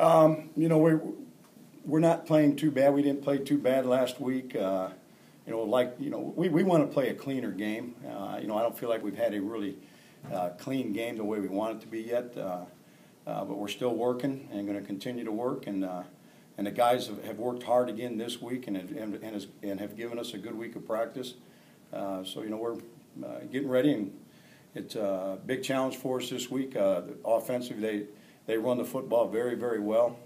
You know, we're not playing too bad. We didn't play too bad last week. You know, we want to play a cleaner game. You know, I don't feel like we've had a really clean game the way we want it to be yet. But we're still working and going to continue to work. And the guys have worked hard again this week and have given us a good week of practice. So, you know, we're getting ready, and it's a big challenge for us this week. Offensively, they run the football very, very well.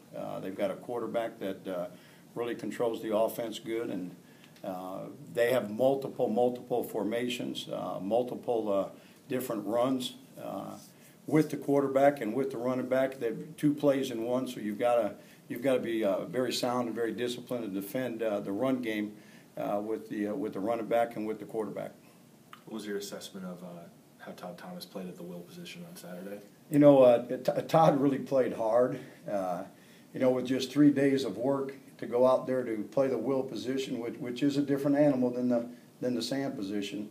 They've got a quarterback that really controls the offense good, and they have multiple formations, multiple different runs with the quarterback and with the running back. They have two plays in one, so you've got to be very sound and very disciplined to defend the run game with the running back and with the quarterback. What was your assessment of how Todd Thomas played at the will position on Saturday? You know, Todd really played hard. You know, with just 3 days of work to go out there to play the will position, which is a different animal than the sand position.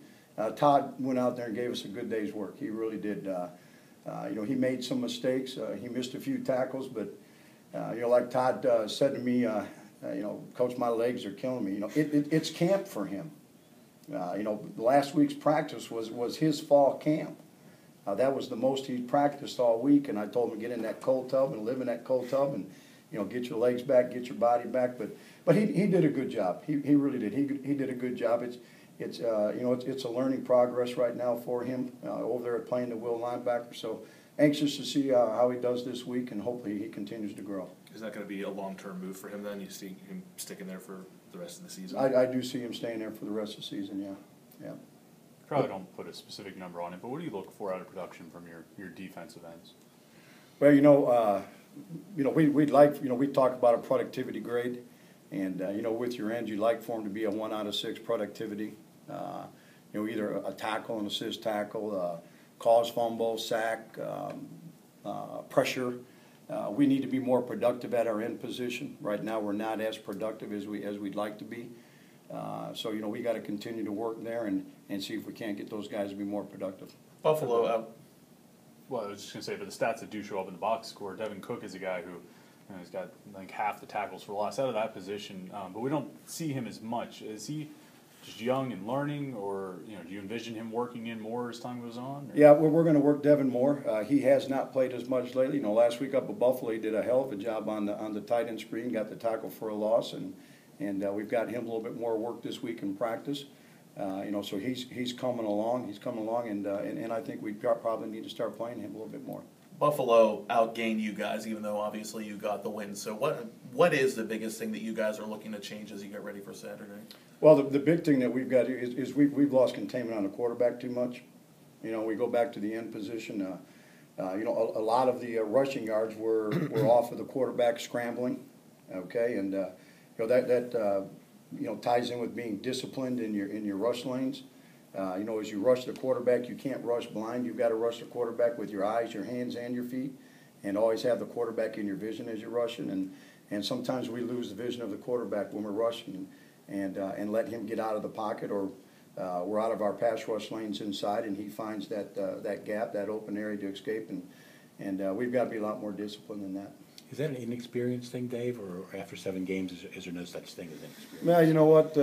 Todd went out there and gave us a good day's work. He really did. You know, he made some mistakes. He missed a few tackles, but you know, like Todd said to me, you know, Coach, my legs are killing me. You know, it's camp for him. You know, last week's practice was his fall camp. That was the most he practiced all week, and I told him to get in that cold tub and live in that cold tub and, you know, get your legs back, get your body back. But he did a good job. He really did. He did a good job. It's you know, it's a learning progress right now for him over there playing the will linebacker. So anxious to see how he does this week, and hopefully he continues to grow. Is that going to be a long-term move for him then? You see him sticking there for the rest of the season? I do see him staying there for the rest of the season, yeah. Probably don't put a specific number on it, but what do you look for out of production from your defensive ends? Well, you know, we'd like, you know, we talk about a productivity grade, and you know, with your ends, you'd like for them to be a 1 out of 6 productivity. You know, either a tackle, an assist tackle, cause fumble, sack, pressure. We need to be more productive at our end position. Right now, we're not as productive as we'd like to be. So, you know, we got to continue to work there and see if we can't get those guys to be more productive. Buffalo. Well, I was just going to say, for the stats that do show up in the box score, Devin Cook is a guy who, you know, he's got like half the tackles for loss out of that position, but we don't see him as much. Is he just young and learning, or, you know, do you envision him working in more as time goes on? Or? Yeah, we're going to work Devin more. He has not played as much lately. You know, last week up at Buffalo, he did a hell of a job on the tight end screen, got the tackle for a loss, and we've got him a little bit more work this week in practice. You know, so he's coming along. He's coming along, and I think we probably need to start playing him a little bit more. Buffalo outgained you guys, even though obviously you got the win. So what is the biggest thing that you guys are looking to change as you get ready for Saturday? Well, the big thing that we've got is we've lost containment on the quarterback too much. You know, we go back to the end position. You know, a lot of the rushing yards were off of the quarterback scrambling. Okay, and you know, that you know, ties in with being disciplined in your rush lanes. You know, as you rush the quarterback, you can't rush blind. You've got to rush the quarterback with your eyes, your hands, and your feet, and always have the quarterback in your vision as you're rushing. And sometimes we lose the vision of the quarterback when we're rushing, and let him get out of the pocket, or we're out of our pass rush lanes inside, and he finds that gap, that open area to escape, and we've got to be a lot more disciplined than that. Is that an inexperienced thing, Dave, or after 7 games, is there no such thing as inexperience? Well, you know what?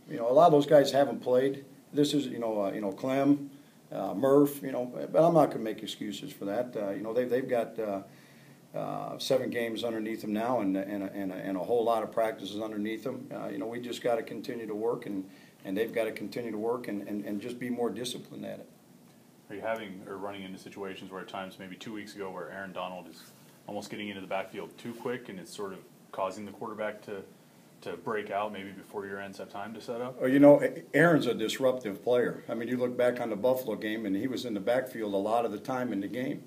You know, a lot of those guys haven't played. This is, you know, Clem, Murph. You know, but I'm not going to make excuses for that. You know, they've got 7 games underneath them now, and a whole lot of practices underneath them. You know, we just got to continue to work, and they've got to continue to work, and just be more disciplined at it. Are you having or running into situations where at times, maybe 2 weeks ago, where Aaron Donald is almost getting into the backfield too quick, and it's sort of causing the quarterback to break out maybe before your ends have time to set up? Oh, you know, Aaron's a disruptive player. I mean, you look back on the Buffalo game, and he was in the backfield a lot of the time in the game.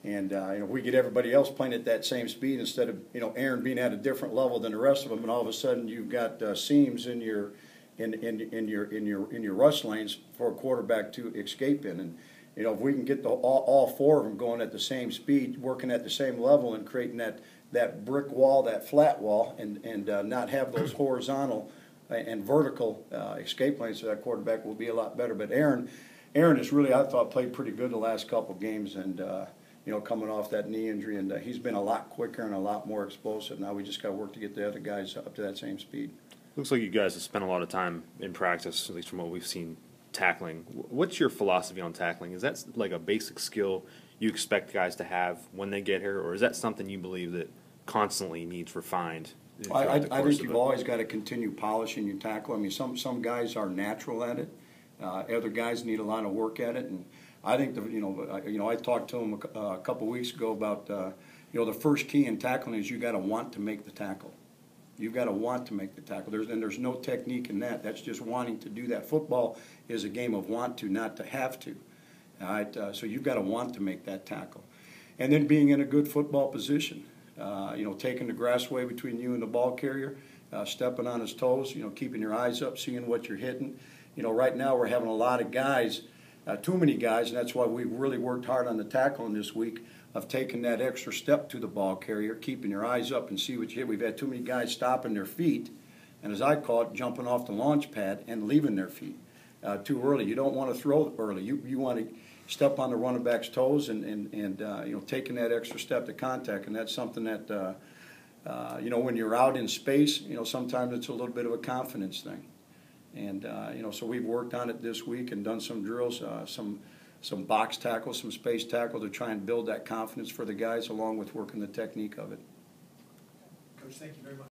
And you know, we get everybody else playing at that same speed instead of, you know, Aaron being at a different level than the rest of them, and all of a sudden you've got seams in your rush lanes for a quarterback to escape in. And you know, if we can get all 4 of them going at the same speed, working at the same level, and creating that brick wall, that flat wall, and not have those horizontal and vertical escape lanes, so that quarterback will be a lot better. But Aaron has really, I thought, played pretty good the last couple of games, and coming off that knee injury, and he's been a lot quicker and a lot more explosive. Now we just got to work to get the other guys up to that same speed. Looks like you guys have spent a lot of time in practice, at least from what we've seen, tackling. What's your philosophy on tackling? Is that like a basic skill you expect guys to have when they get here, or is that something you believe that constantly needs refined? I think you've always got to continue polishing your tackle. I mean, some guys are natural at it. Other guys need a lot of work at it, and I think I talked to him a couple weeks ago about the first key in tackling is you got to want to make the tackle. You've got to want to make the tackle. There's no technique in that. That's just wanting to do that. Football is a game of want to, not to have to. All right, so you've got to want to make that tackle, and then being in a good football position. Taking the grass away between you and the ball carrier, stepping on his toes. Keeping your eyes up, seeing what you're hitting. Right now we're having a lot of guys, too many guys, and that's why we've really worked hard on the tackling this week of taking that extra step to the ball carrier, keeping your eyes up and see what you hit. We've had too many guys stopping their feet, and as I call it, jumping off the launch pad and leaving their feet too early. You don't want to throw early. You want to step on the running back's toes and taking that extra step to contact, and that's something that when you're out in space, sometimes it's a little bit of a confidence thing. And, so we've worked on it this week and done some drills, some box tackles, some space tackle to try and build that confidence for the guys along with working the technique of it. Coach, thank you very much.